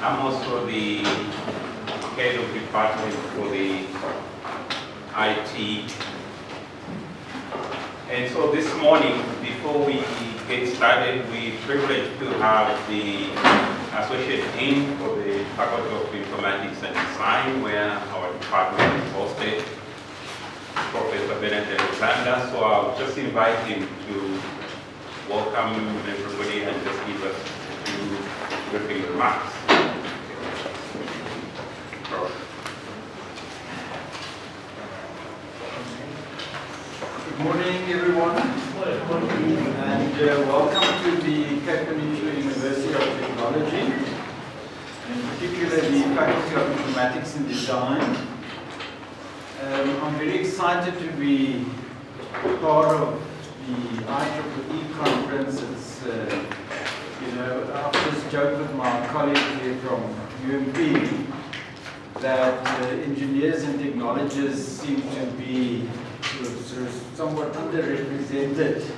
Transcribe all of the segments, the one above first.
I'm also the head of department for the IT. And so this morning, before we get started, we're privileged to have the Associate Dean for the Faculty of Informatics and Design, where our department is hosted, Professor Bennett Alexander. So I'll just invite him to welcome everybody and just give us a few briefing remarks. Good morning, everyone. And welcome to the Cape Peninsula University of Technology, in particular the Faculty of Informatics and Design. I'm very excited to be part of the IEEE conference. It's, I've just joked with my colleague here from UMP that engineers and technologists seem to be sort of somewhat underrepresented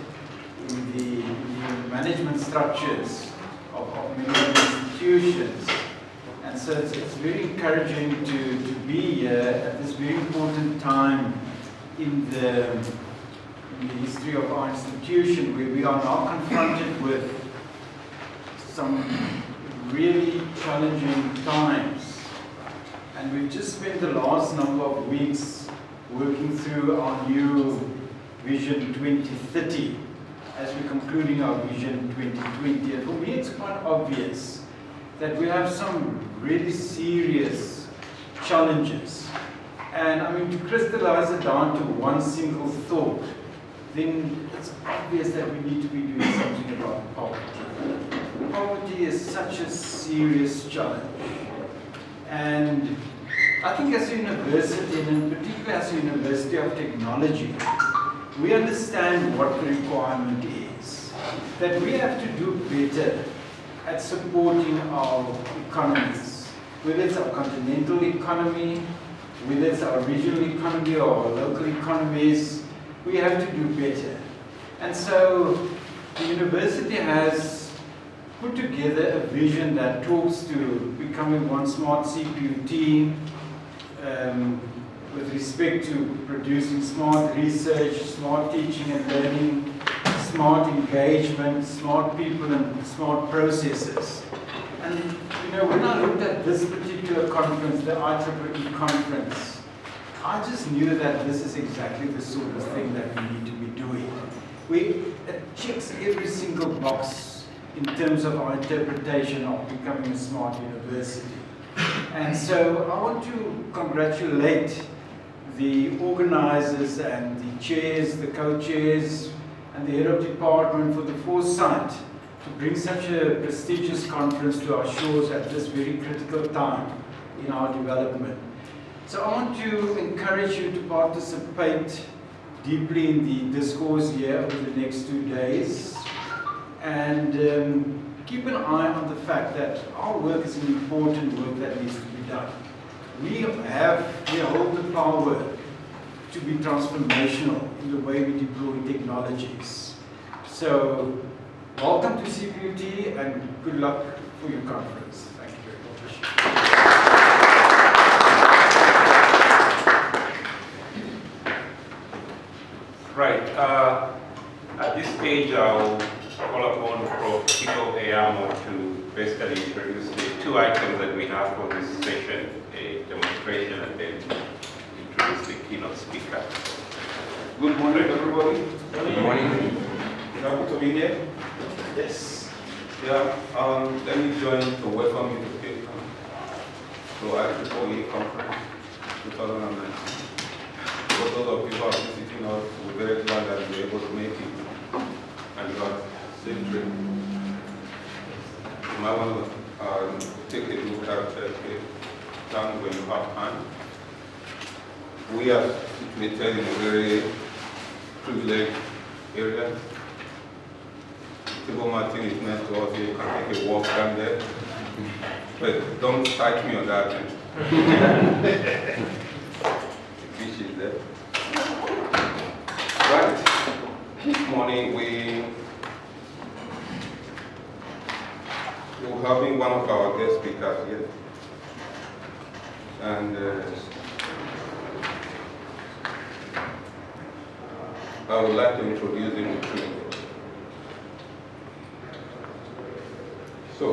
in the management structures of many institutions. And so it's very encouraging to be here at this very important time in the history of our institution, where we are now confronted with some really challenging times. And we've just spent the last number of weeks working through our new Vision 2030 as we're concluding our Vision 2020. And for me, it's quite obvious that we have some really serious challenges. And I mean, to crystallize it down to one single thought, then it's obvious that we need to be doing something about poverty. Poverty is such a serious challenge. And I think as a university, and in particular as a University of Technology, we understand what the requirement is. That we have to do better at supporting our economies. Whether it's our continental economy, whether it's our regional economy or our local economies, we have to do better. And so the university has put together a vision that talks to becoming one smart CPUT, with respect to producing smart research, smart teaching and learning, smart engagement, smart people and smart processes. And when I looked at this particular conference, the IEEE conference, I just knew that this is exactly the sort of thing that we need to be doing. It checks every single box in terms of our interpretation of becoming a smart university. And so I want to congratulate the organizers and the chairs, the co-chairs, and the head of department for the foresight to bring such a prestigious conference to our shores at this very critical time in our development. So I want to encourage you to participate deeply in the discourse here over the next 2 days. And keep an eye on the fact that our work is an important work that needs to be done. We hold the power to be transformational in the way we deploy technologies. So, welcome to CPUT and good luck for your conference. Thank you very much. Right. At this stage, I'll call upon Prof. Tito Eyamo to basically introduce the 2 items that we have for this session, a demonstration and then introduce the keynote speaker. Good morning, everybody. Good morning. Happy to be here. Yes. Yeah. Let me join to welcome you to Cape Town to IEEE conference 2019. For those of you who are visiting us, we're very glad that you were able to make it and you have safe trip. You might want to take a look at Cape Town when you have time. We are situated in a very privileged area. Table Martin is next to us, you can take a walk down there. But don't cite me on that. The fish is there. Right. This morning we will having one of our guest speakers here. And I would like to introduce him to you. So,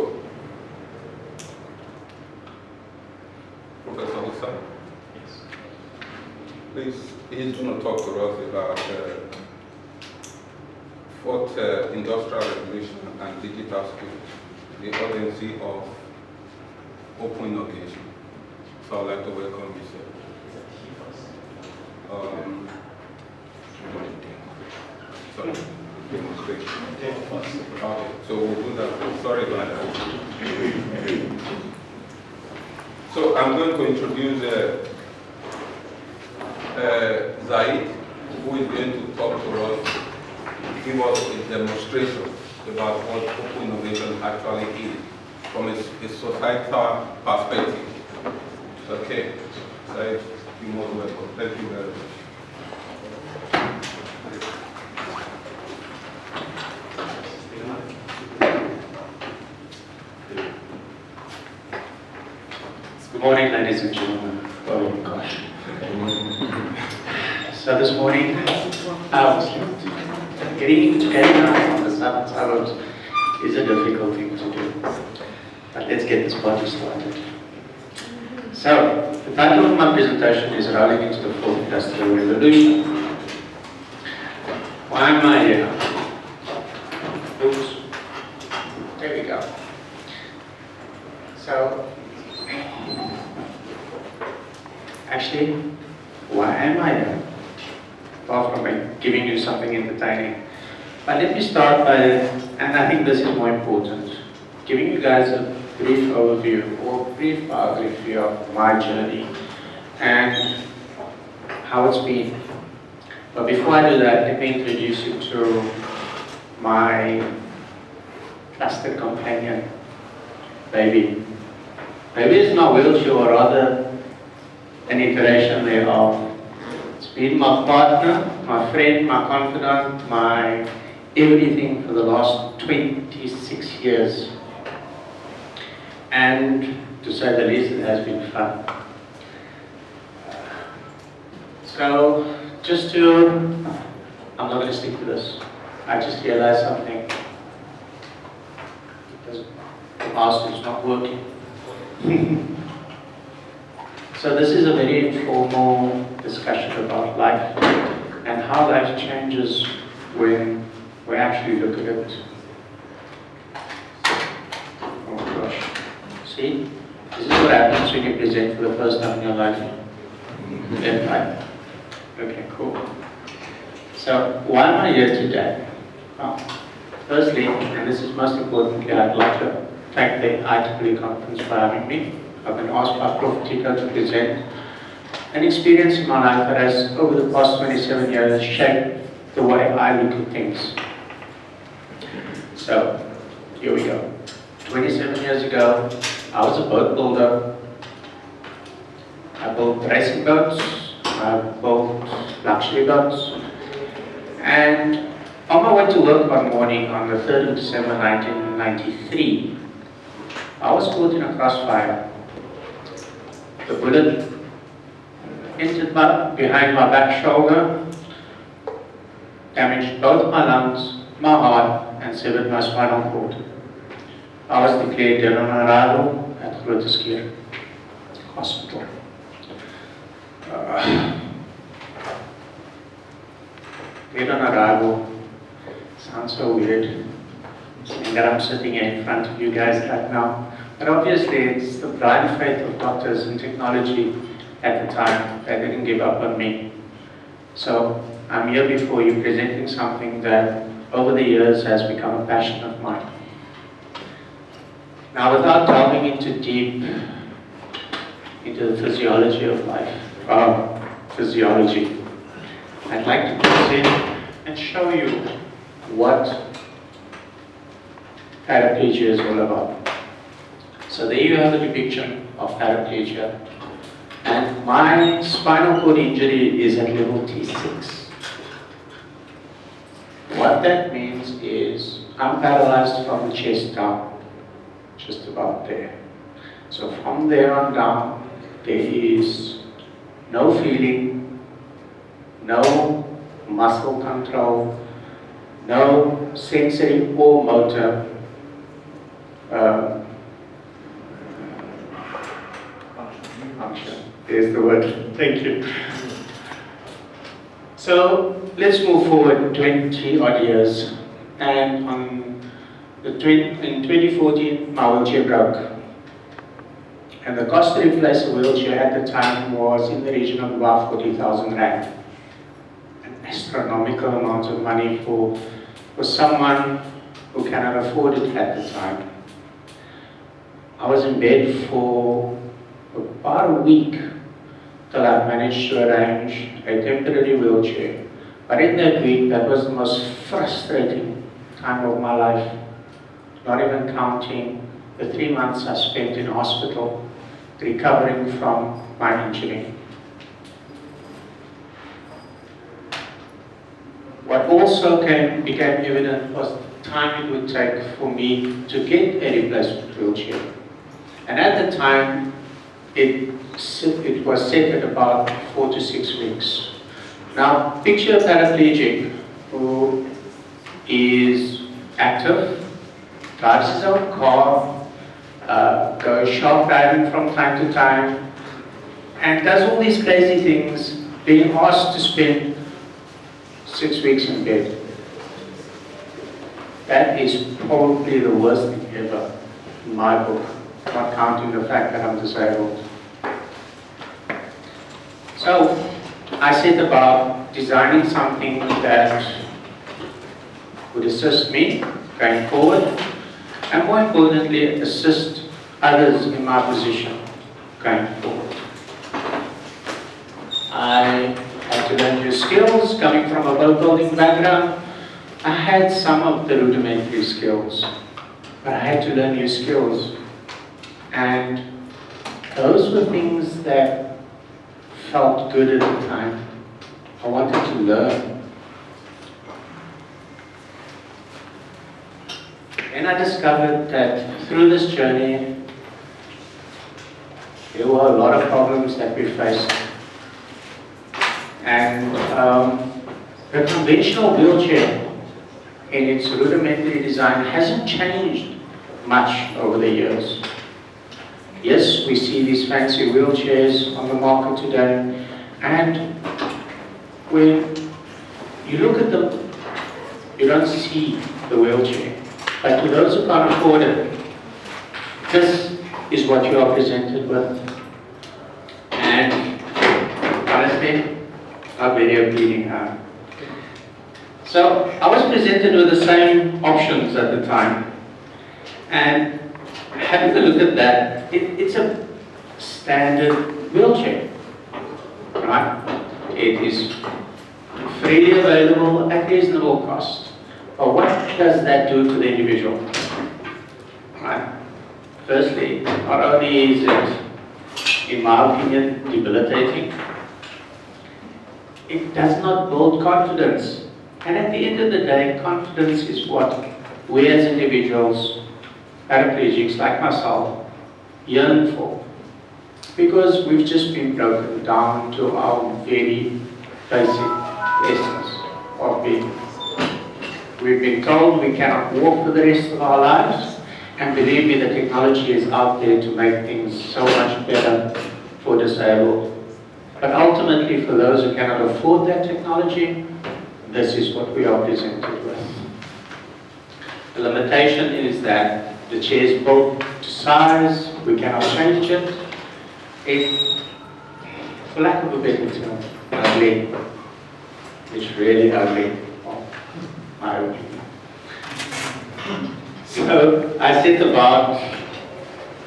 Professor Hussain, please, he's going to talk to us about fourth industrial revolution and digital skills, the urgency of open innovation. So I'd like to welcome you, sir. Sorry, demonstration. Okay, so we'll do that. Sorry about that. So I'm going to introduce Zahied, who is going to talk to us, give us a demonstration about what open innovation actually is from a societal perspective. Okay, Zahied, you're most welcome. Thank you very much. Good morning, ladies and gentlemen. Oh gosh. So this morning, I was getting out on the Sabbath Sabbath is a difficult thing to do. But let's get this party started. So, the title of my presentation is Rolling into the Fourth Industrial Revolution. Why am I here? Oops. There we go. So, actually, why am I here? Apart from giving you something entertaining. But let me start by, and I think this is more important, giving you guys a brief overview or brief biography of my journey and how it's been. But before I do that, let me introduce you to my trusted companion, Baby. Baby is my wheelchair, or rather an iteration thereof. It's been my partner, my friend, my confidant, my everything for the last 26 years. And to say the least, it has been fun. So, I'm not going to stick to this. I just realized something. Because the mouse is not working. So this is a very informal discussion about life and how life changes when we actually look at it. Oh gosh. See? This is what happens when you present for the first time in your life. Yeah, right? Okay, cool. So, why am I here today? Well, firstly, and this is most importantly, I'd like to thank the IEEE conference for having me. I've been asked by Prof. Tito to present an experience in my life that has, over the past 27 years, shaped the way I look at things. So, here we go. 27 years ago, I was a boat builder. I built racing boats, I built luxury boats, and on my way to work one morning on the 3rd of December 1993, I was caught in a crossfire. The bullet entered behind my back shoulder, damaged both my lungs, my heart, and severed my spinal cord. I was declared dead on arrival at Grotesque Hospital. Dead on arrival sounds so weird, saying that I'm sitting here in front of you guys right now. But obviously, it's the blind faith of doctors and technology at the time that didn't give up on me. So I'm here before you presenting something that over the years has become a passion of mine. Now, without delving into the physiology of life, I'd like to present and show you what paraplegia is all about. So there you have a depiction of paraplegia, and my spinal cord injury is at level T6. What that means is I'm paralyzed from the chest down, which just about there. So from there on down, there is no feeling, no muscle control, no sensory or motor function. There's the word. Thank you. So let's move forward 20 odd years. And in 2014, my wheelchair broke. And the cost to replace a wheelchair at the time was in the region of about 40,000 rand. An astronomical amount of money for someone who cannot afford it at the time. I was in bed for about a week till I managed to arrange a temporary wheelchair. But in that week, that was the most frustrating time of my life, not even counting the 3 months I spent in hospital recovering from my injury. What also became evident was the time it would take for me to get a replacement wheelchair. And at the time, it was set at about 4 to 6 weeks. Now, picture a paraplegic who is active, drives his own car, goes shop driving from time to time, and does all these crazy things, being asked to spend 6 weeks in bed. That is probably the worst thing ever in my book, not counting the fact that I'm disabled. So I set about designing something that would assist me going forward, and more importantly, assist others in my position going forward. I had to learn new skills. Coming from a boat building background, I had some of the rudimentary skills, but I had to learn new skills. And those were things that felt good at the time. I wanted to learn. And I discovered that through this journey, there were a lot of problems that we faced. And the conventional wheelchair in its rudimentary design hasn't changed much over the years. Yes, we see these fancy wheelchairs on the market today, and when you look at them, you don't see the wheelchair. But to those who can't afford it, this is what you are presented with. And honestly, a very appealing. So I was presented with the same options at the time, and having a look at that, it's a standard wheelchair, right? It is freely available at reasonable cost. But what does that do to the individual? Right? Firstly, not only is it, in my opinion, debilitating, it does not build confidence. And at the end of the day, confidence is what we as individuals, paraplegics like myself, yearn for. Because we've just been broken down to our very basic essence of being. We've been told we cannot walk for the rest of our lives, and believe me, the technology is out there to make things so much better for disabled. But ultimately, for those who cannot afford that technology, this is what we are presented with. The limitation is that the chair is built to size, we cannot change it. It, for lack of a better term, ugly. It's really ugly, in my opinion. So I set about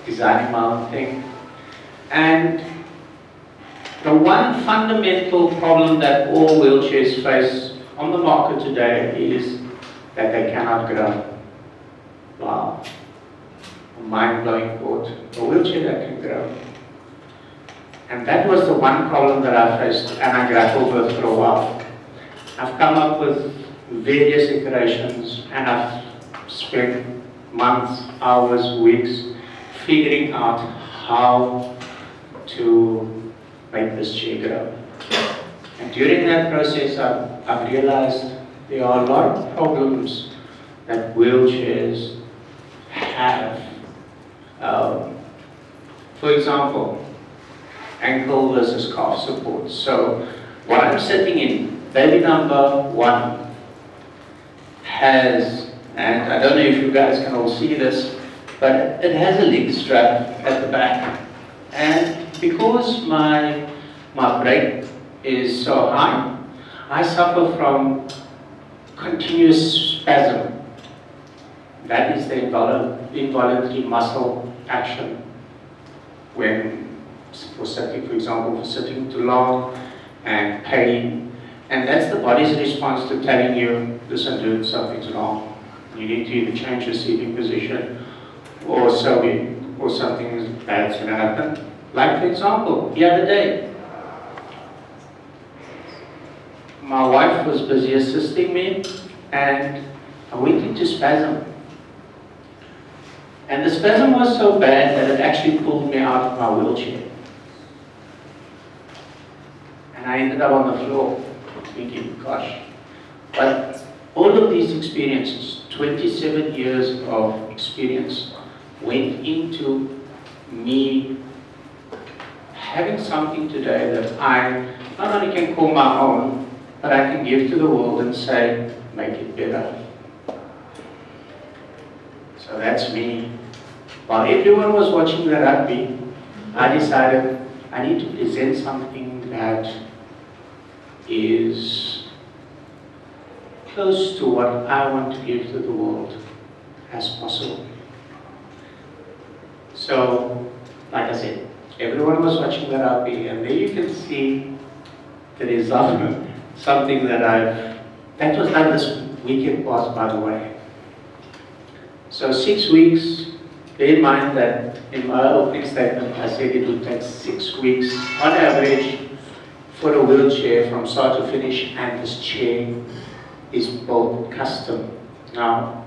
designing my own thing. And the one fundamental problem that all wheelchairs face on the market today is that they cannot grow. Wow. A mind-blowing thought. A wheelchair that can grow. And that was the one problem that I faced and I grappled with for a while. I've come up with various iterations and I've spent months hours, weeks, figuring out how to make this chair grow. And during that process, I've realized there are a lot of problems that wheelchairs have. For example, ankle versus calf support. So what I'm sitting in, baby number 1 has, and I don't know if you guys can all see this, but it has a leg strap at the back. And because my break is so high, I suffer from continuous spasm. That is the involuntary muscle action when, for sitting, for example, for sitting too long and pain. And that's the body's response to telling you, listen dude, something's wrong. You need to either change your seating position or something bad's going to happen. Like for example, the other day, my wife was busy assisting me and I went into spasm. And the spasm was so bad that it actually pulled me out of my wheelchair. And I ended up on the floor thinking, gosh. But all of these experiences, 27 years of experience, went into me having something today that I not only can call my own, but I can give to the world and say, make it better. So that's me. While everyone was watching the rugby, I decided I need to present something that is close to what I want to give to the world as possible. So, like I said, everyone was watching the rugby, and there you can see the result. Something that was done this weekend past, by the way. So 6 weeks, bear in mind that in my opening statement, I said it would take 6 weeks on average for a wheelchair from start to finish, and this chair is built custom. Now,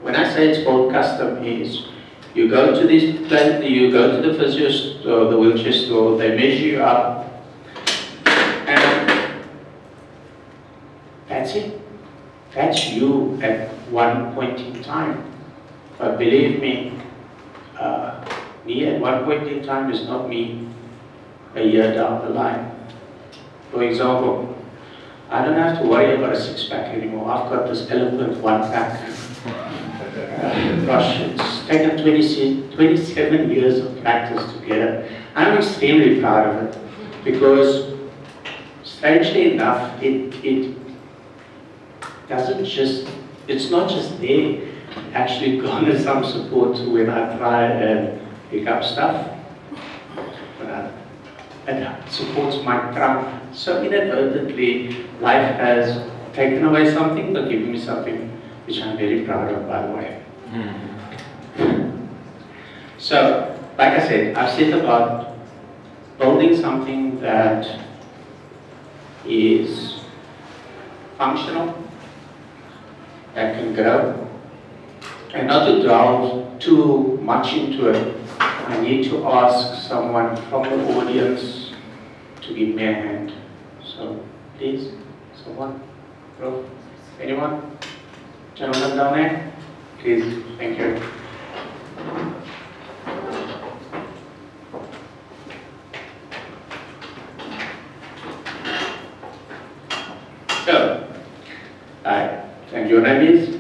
when I say it's built custom, is you go to the physio store, the wheelchair store, they measure you up, and that's it. That's you at one point in time. But believe me, me at one point in time is not me a year down the line. For example, I don't have to worry about a six-pack anymore. I've got this eloquent one-pack. Gosh, it's taken 27 years of practice to get it. I'm extremely proud of it because, strangely enough, it doesn't just, it's not just there. Actually garner some support when I try and pick up stuff. It supports my trunk. So inadvertently, life has taken away something but given me something which I'm very proud of, by the way. So, like I said, I've said about building something that is functional, that can grow, and not to delve too much into it. I need to ask someone from the audience to give me a hand. So, please, someone, bro, anyone? Gentleman down there? Please, thank you. So, and your name is?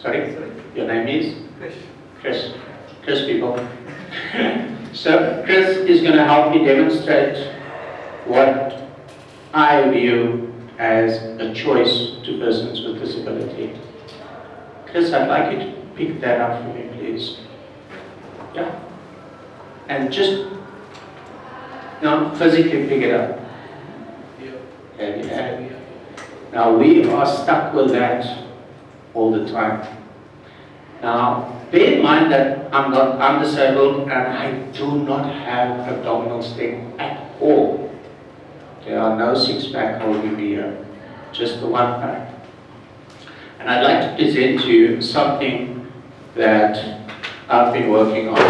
Sorry? Your name is? Chris. Chris, people. So, Chris is going to help me demonstrate what I view as a choice to persons with disability. Chris, I'd like you to pick that up for me, please. Yeah? And just, physically pick it up. Yeah. Now, we are stuck with that all the time. Now, bear in mind that I'm disabled and I do not have abdominal strength at all. There are no six-pack holding me here, just the one pack. And I'd like to present to you something that I've been working on